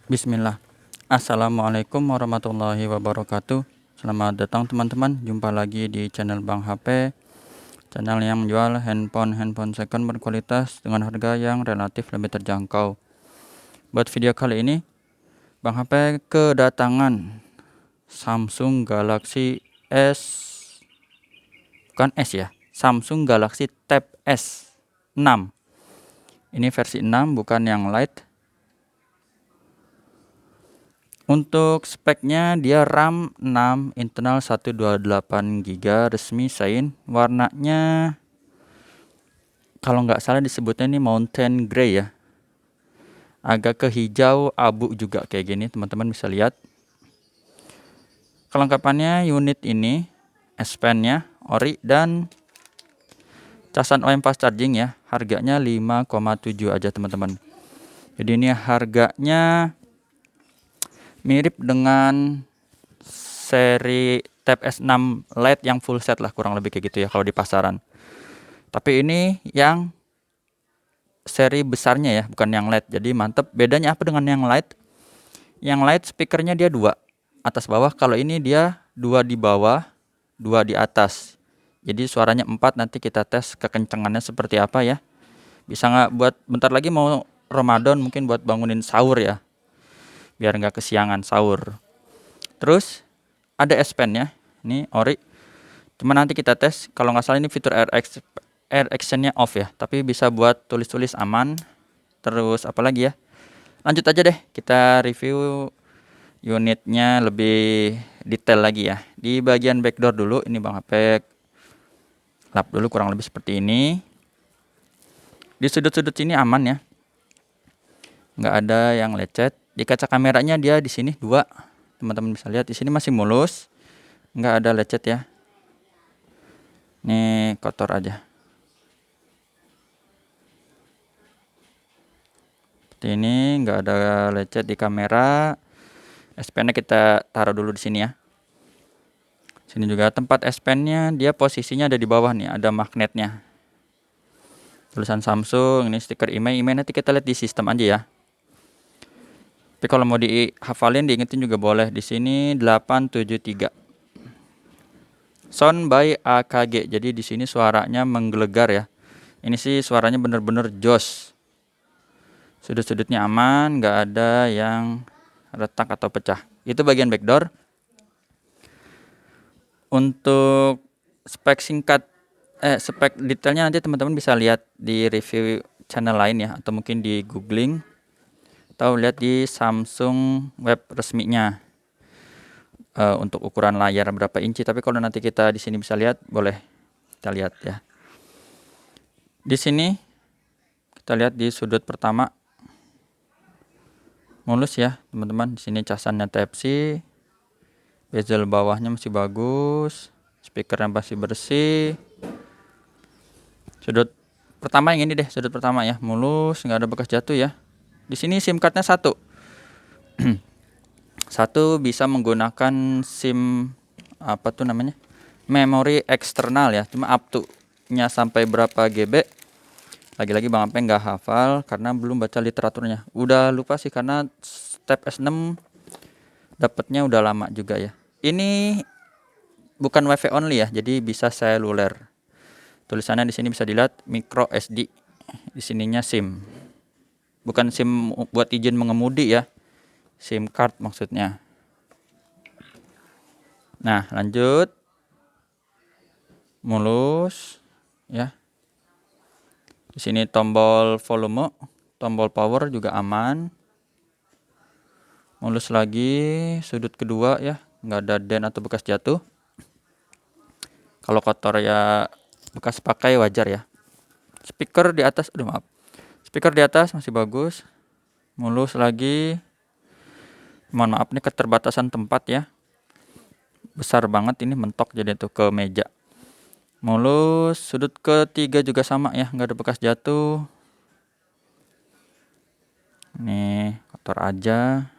Bismillah. Assalamualaikum warahmatullahi wabarakatuh. Selamat datang teman-teman. Jumpa lagi di channel Bang HP, channel yang menjual handphone second berkualitas dengan harga yang relatif lebih terjangkau. Buat video kali ini, Bang HP kedatangan Samsung Galaxy S, bukan S ya, Samsung Galaxy Tab S6. Ini versi 6, bukan yang Lite. Untuk speknya dia RAM 6, internal 128 GB, resmi Shine. Warnanya kalau nggak salah disebutnya ini mountain grey ya. Agak ke hijau abu juga kayak gini, teman-teman bisa lihat. Kelengkapannya unit ini, S Pen-nya ori dan casan OEM fast charging ya. Harganya 5,7 aja teman-teman. Jadi ini harganya mirip dengan seri Tab S6 Lite yang full set lah, kurang lebih kayak gitu ya kalau di pasaran. Tapi ini yang seri besarnya ya, bukan yang Lite. Jadi mantep. Bedanya apa dengan yang Lite? Yang Lite speakernya dia 2 atas bawah. Kalau ini dia 2 di bawah, 2 di atas. Jadi suaranya 4. Nanti kita tes kekencangannya seperti apa ya. Bisa nggak buat bentar lagi mau Ramadan, mungkin buat bangunin sahur ya, biar nggak kesiangan sahur. Terus ada S Pen-nya, ini ori. Cuma nanti kita tes. Kalau nggak salah ini fitur air action-nya off ya, tapi bisa buat tulis-tulis aman. Terus apa lagi ya? Lanjut aja deh, kita review unitnya lebih detail lagi ya. Di bagian backdoor dulu, ini Bang HP lap dulu kurang lebih seperti ini. Di sudut-sudut sini aman ya, nggak ada yang lecet. Di kaca kameranya dia di sini 2, teman-teman bisa lihat. Di sini masih mulus, nggak ada lecet ya. Ini kotor aja. Seperti ini, nggak ada lecet di kamera. S Pen-nya kita taruh dulu di sini ya. Sini juga tempat S Pen-nya, dia posisinya ada di bawah nih, ada magnetnya. Tulisan Samsung, ini stiker email nanti kita lihat di sistem aja ya. Tapi kalau mau dihafalin, diingetin juga boleh. Di sini 873. Sound by AKG. Jadi di sini suaranya menggelegar ya. Ini sih suaranya bener-bener jos. Sudut-sudutnya aman, nggak ada yang retak atau pecah. Itu bagian backdoor. Untuk spek spek detailnya nanti teman-teman bisa lihat di review channel lain ya, atau mungkin di googling, atau lihat di Samsung web resminya. Untuk ukuran layar berapa inci, tapi kalau nanti kita di sini bisa lihat, boleh kita lihat ya. Di sini kita lihat di sudut pertama mulus ya teman-teman. Di sini casannya Type C, bezel bawahnya masih bagus, speakernya masih bersih. Sudut pertama yang ini deh, sudut pertama ya, mulus, nggak ada bekas jatuh ya. Di sini SIM cardnya 1. Satu bisa menggunakan SIM apa tuh namanya, memori eksternal ya, cuma up to nya sampai berapa GB. Lagi-lagi Bang Ape nggak hafal karena belum baca literaturnya. Udah lupa sih karena Tab S6 dapatnya udah lama juga ya. Ini bukan WiFi only ya, jadi bisa seluler. Tulisannya di sini bisa dilihat micro SD. Di sininya SIM. Bukan SIM buat izin mengemudi ya. SIM card maksudnya. Nah, lanjut. Mulus ya. Di sini tombol volume, tombol power juga aman. Mulus lagi, sudut kedua ya, nggak ada dent atau bekas jatuh. Kalau kotor ya bekas pakai wajar ya. Speaker di atas, Speaker di atas masih bagus. Mulus lagi. Mohon maaf nih keterbatasan tempat ya. Besar banget ini, mentok jadi tuh ke meja. Mulus, sudut ketiga juga sama ya, nggak ada bekas jatuh. Nih, kotor aja.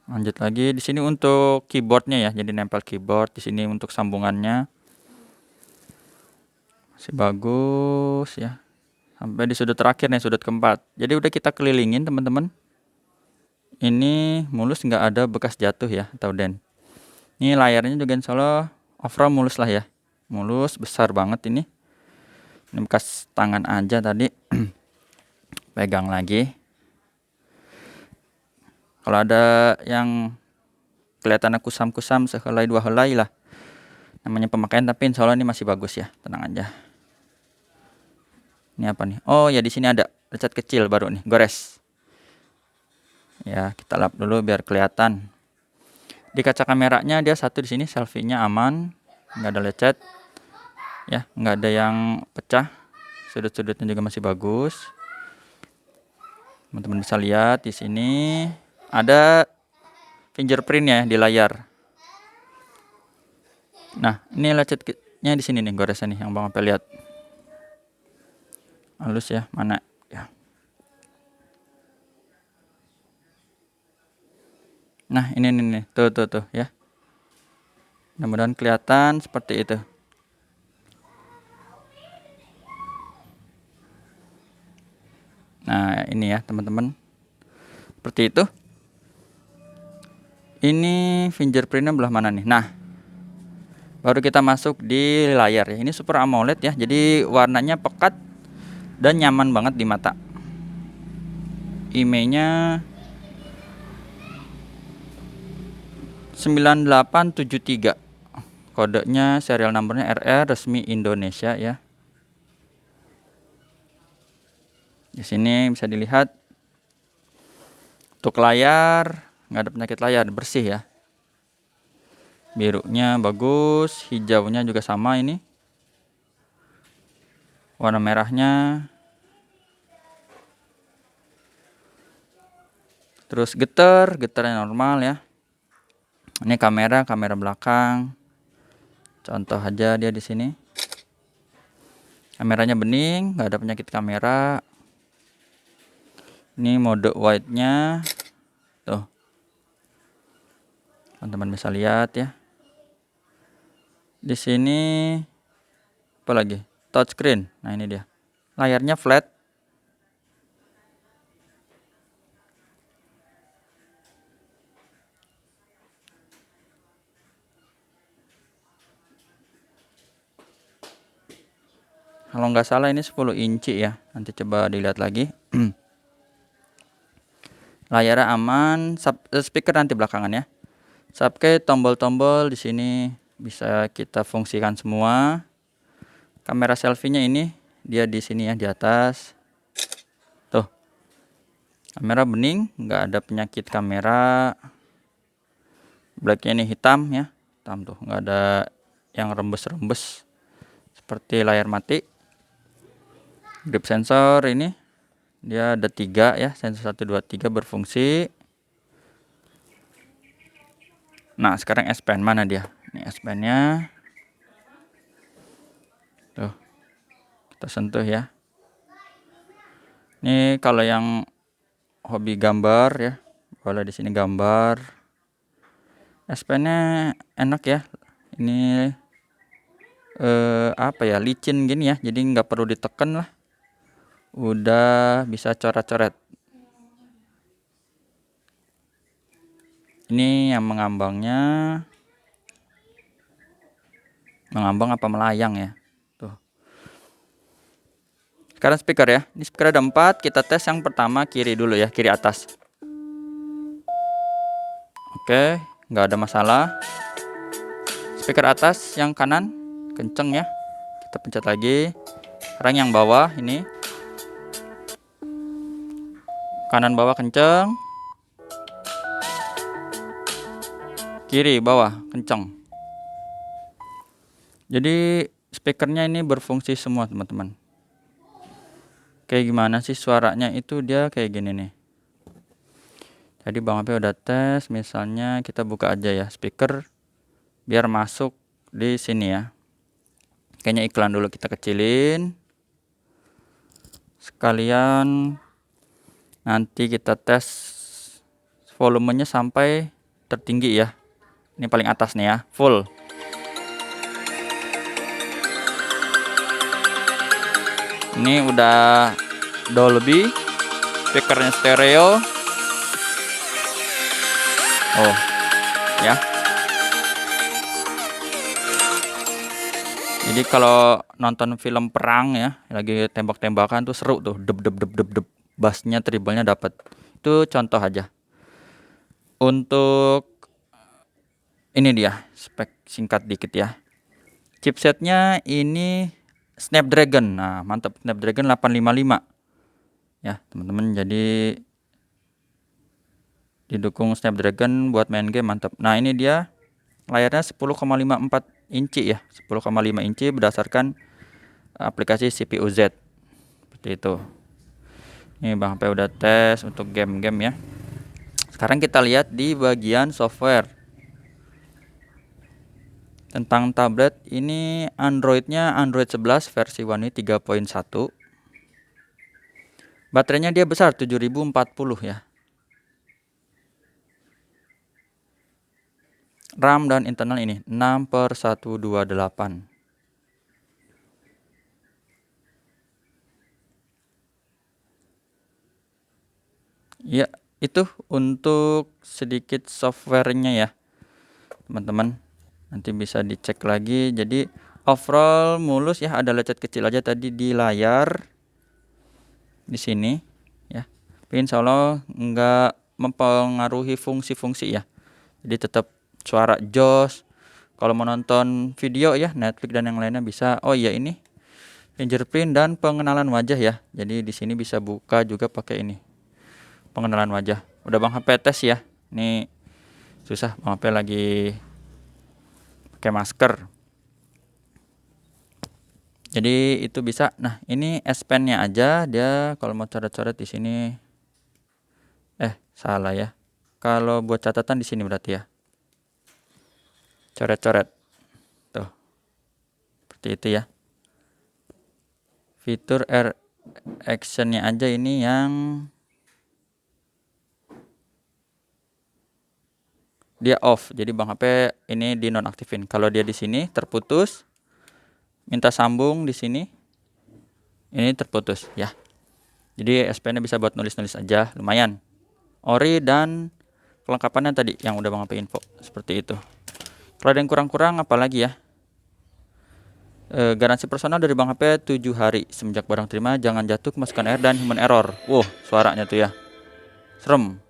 Lanjut lagi, di sini untuk keyboardnya ya, jadi nempel keyboard. Di sini untuk sambungannya masih bagus ya. sampai di sudut terakhir nih, sudut keempat. Jadi udah kita kelilingin teman-teman. Ini mulus, nggak ada bekas jatuh ya atau dent. Ini layarnya juga insya Allah overall mulus lah ya, mulus besar banget ini. Ini bekas tangan aja tadi. Pegang lagi. Kalau ada yang kelihatan kusam-kusam sehelai dua helai lah, namanya pemakaian, tapi insya Allah ini masih bagus ya, tenang aja. Ini apa nih? Oh ya, di sini ada lecet kecil baru nih, gores. Ya, kita lap dulu biar kelihatan. Di kaca kameranya dia satu di sini, selfie-nya aman, nggak ada lecet. Ya, nggak ada yang pecah. Sudut-sudutnya juga masih bagus. Teman-teman bisa lihat di sini ada fingerprint ya di layar. Nah, ini lecetnya di sini nih, goresnya nih yang Bang Ape lihat. Halus ya, mana ya. Nah, ini nih, tuh ya. Mudah-mudahan kelihatan seperti itu. Nah, ini ya teman-teman. Seperti itu. Ini fingerprintnya belah mana nih? Nah, baru kita masuk di layar ya. Ini Super AMOLED ya. Jadi warnanya pekat dan nyaman banget di mata. IMEI-nya 9873. Kodenya serial numbernya RR resmi Indonesia ya. Di sini bisa dilihat untuk layar nggak ada penyakit layar, bersih ya. Birunya bagus, hijaunya juga sama ini. Warna merahnya. Terus getarnya normal ya. Ini kamera belakang. Contoh aja dia di sini. Kameranya bening, nggak ada penyakit kamera. Ini mode wide-nya. Tuh. Teman-teman bisa lihat ya. Di sini apa lagi? Touchscreen. Nah, ini dia. Layarnya flat. Kalau nggak salah ini 10 inci ya. Nanti coba dilihat lagi. Layarnya aman, speaker nanti belakangan ya. Subke tombol-tombol di sini bisa kita fungsikan semua. Kamera selfie-nya ini dia di sini ya, di atas. Tuh. Kamera bening, nggak ada penyakit kamera. Blacknya ini hitam ya. Hitam tuh, nggak ada yang rembes-rembes seperti layar mati. Grip sensor ini dia ada 3 ya, sensor 1 2 3 berfungsi. Nah, sekarang S Pen mana dia? Ini S Pen-nya. Tuh. Kita sentuh ya. Ini kalau yang hobi gambar ya, boleh di sini gambar. S Pen-nya enak ya. Ini apa ya, licin gini ya, jadi nggak perlu ditekan lah. Udah bisa coret-coret. Ini yang mengambangnya. Mengambang apa melayang ya? Tuh. Sekarang speaker ya. Ini speaker ada 4. Kita tes yang pertama kiri dulu ya, kiri atas. Oke, nggak ada masalah. Speaker atas yang kanan kenceng ya. Kita pencet lagi. Sekarang yang bawah ini. Kanan bawah kenceng. Kiri bawah kenceng. Jadi speakernya ini berfungsi semua teman-teman. Kayak gimana sih suaranya itu, dia kayak gini nih. Tadi Bang Ape udah tes, misalnya kita buka aja ya speaker biar masuk di sini ya. Kayaknya iklan dulu kita kecilin. Sekalian nanti kita tes volumenya sampai tertinggi ya. Ini paling atas nih ya, full. Ini udah Dolby, speakernya stereo. Oh, ya. Jadi kalau nonton film perang ya, lagi tembak-tembakan tuh seru tuh, deb deb deb deb deb. Bassnya, treble-nya dapat. Itu contoh aja. Untuk ini dia spek singkat dikit ya. Chipsetnya ini Snapdragon. Nah, mantap, Snapdragon 855. Ya, teman-teman, jadi didukung Snapdragon buat main game mantap. Nah, ini dia layarnya 10,54 inci ya. 10,5 inci berdasarkan aplikasi CPU Z. Seperti itu. Ini Bang HP udah tes untuk game-game ya. Sekarang kita lihat di bagian software. Tentang tablet ini Android-nya Android 11 versi One UI 3.1. Baterainya dia besar 7040 ya. RAM dan internal ini 6/128. Ya, itu untuk sedikit softwarenya ya, teman-teman. Nanti bisa dicek lagi. Jadi overall mulus ya, ada lecet kecil aja tadi di layar di sini ya. Tapi insya Allah nggak mempengaruhi fungsi-fungsi ya. Jadi tetap suara jos. Kalau mau nonton video ya, Netflix dan yang lainnya bisa. Oh iya, ini fingerprint dan pengenalan wajah ya. Jadi di sini bisa buka juga pakai ini, pengenalan wajah. Udah Bang HP tes ya. Ini susah, Bang HP lagi pakai masker. Jadi itu bisa. Nah, ini S Pen-nya aja, dia kalau mau coret-coret di sini. Salah ya. Kalau buat catatan di sini berarti ya. Coret-coret. Tuh. Seperti itu ya. Fitur Air Action-nya aja ini yang dia off. Jadi Bang HP ini dinonaktifin. Kalau dia di sini terputus, minta sambung di sini, ini terputus ya. Jadi S Pen-nya bisa buat nulis-nulis aja, lumayan. Ori dan kelengkapannya tadi yang udah Bang HP info, seperti itu. Kalau ada yang kurang-kurang apalagi ya. Garansi personal dari Bang HP 7 hari. Semenjak barang terima jangan jatuh, kemasukan air dan human error. Wow, suaranya tuh ya. Serem.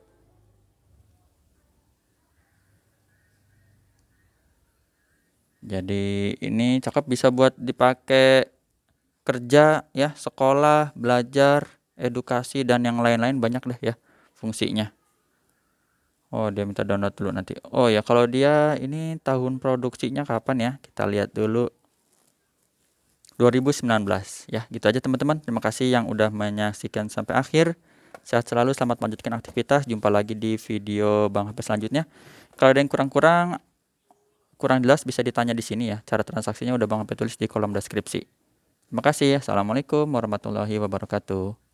Jadi ini cakep, bisa buat dipakai kerja ya, sekolah, belajar, edukasi dan yang lain-lain, banyak deh ya fungsinya. Oh, dia minta download dulu nanti. Oh ya, kalau dia ini tahun produksinya kapan ya? Kita lihat dulu. 2019 ya, gitu aja teman-teman. Terima kasih yang udah menyaksikan sampai akhir. Sehat selalu, selamat melanjutkan aktivitas. Jumpa lagi di video Bang HP selanjutnya. Kalau ada yang kurang jelas bisa ditanya di sini ya. Cara transaksinya udah Bang HP tulis di kolom deskripsi. Terima kasih. Assalamualaikum warahmatullahi wabarakatuh.